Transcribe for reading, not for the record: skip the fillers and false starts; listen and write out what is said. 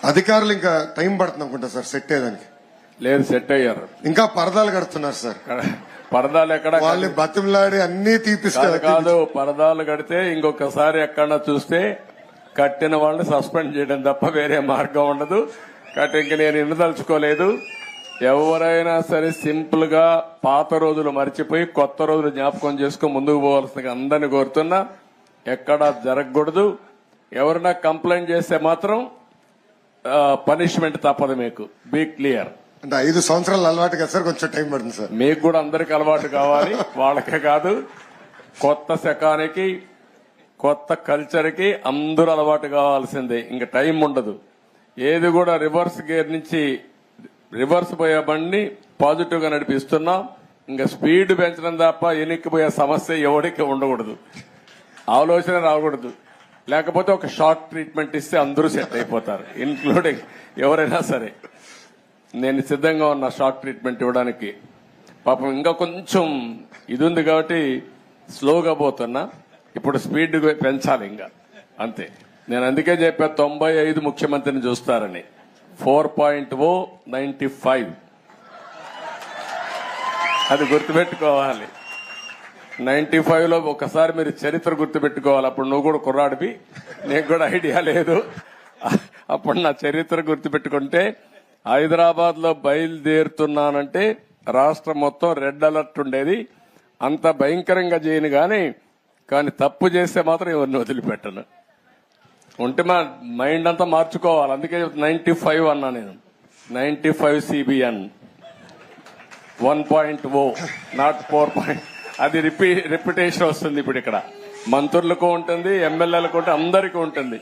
అధికారులు ఇంకా టైం పడుతుంది అనుకుంటా సార్ సెట్ అయ్యేదానికి. లేదు, సెట్ అయ్యారు. ఇంకా పరదాలు కడుతున్నారు సార్. పరదాలు ఎక్కడ వాళ్ళు బతిమలాడి అన్ని తీపిస్తారు. కాదు, పరదాలు కడితే ఇంకొకసారి ఎక్కడన్నా చూస్తే కట్టిన వాళ్ళని సస్పెండ్ చేయడం తప్ప వేరే మార్గం ఉండదు. కాబట్టి ఇంక నేను ఎన్నుదలుచుకోలేదు. ఎవరైనా సరే సింపుల్ గా పాత రోజులు మర్చిపోయి కొత్త రోజులు జ్ఞాపకం చేసుకుని ముందుకు పోవాల్సిందిగా అందరినీ కోరుతున్నా. ఎక్కడా జరగకూడదు. ఎవరైనా కంప్లైంట్ చేస్తే మాత్రం పనిష్మెంట్ తప్పదు. మీకు బీ క్లియర్. అంటే 5 సంవత్సరాలు అలవాటు కదా సార్, కొంచెం టైం పడుతుంది సార్. మీకు కూడా అందరికి అలవాటు కావాలి, వాళ్ళకే కాదు. కొత్త శకానికి కొత్త కల్చర్ కి అందరూ అలవాటు కావాల్సిందే. ఇంకా టైం ఉండదు. ఏది కూడా రివర్స్ గేర్ నుంచి రివర్స్ పోయే బండిని పాజిటివ్ గా నడిపిస్తున్నాం. ఇంకా స్పీడ్ పెంచడం తప్ప ఎనిక్కిపోయే సమస్య ఎవరికి ఉండకూడదు. ఆలోచన రాకూడదు. లేకపోతే ఒక షార్ట్ ట్రీట్మెంట్ ఇస్తే అందరూ సెట్ అయిపోతారు, ఇన్క్లూడింగ్ ఎవరైనా సరే. నేను సిద్ధంగా ఉన్నా షార్ట్ ట్రీట్మెంట్ ఇవ్వడానికి. పాపం ఇంకా కొంచెం ఇది ఉంది కాబట్టి స్లోగా పోతున్నా. ఇప్పుడు స్పీడ్ పెంచాలి ఇంకా, అంతే. నేను అందుకే చెప్పా 95 ముఖ్యమంత్రిని చూస్తారని. 4.0 95 అది గుర్తుపెట్టుకోవాలి. 95 లో ఒకసారి మీరు చరిత్ర గుర్తుపెట్టుకోవాలి. అప్పుడు నువ్వు కూడా కుర్రాడివి, నీకు కూడా ఐడియా లేదు. అప్పుడు నా చరిత్ర గుర్తుపెట్టుకుంటే, హైదరాబాద్ లో బయలుదేరుతున్నానంటే రాష్ట్రం మొత్తం రెడ్ అలర్ట్ ఉండేది. అంత భయంకరంగా చేయను కానీ తప్పు చేస్తే మాత్రం ఎవరిని వదిలిపెట్టను. ఉంటే మా మైండ్ అంతా మార్చుకోవాలి. అందుకే 95 అన్నా నేను. 95 CBN 1.0 నాట్ 4. అది రిపిటేషన్ వస్తుంది. ఇప్పుడు ఇక్కడ మంత్రులకు ఉంటుంది, ఎమ్మెల్యేలకు ఉంటుంది, అందరికీ ఉంటుంది.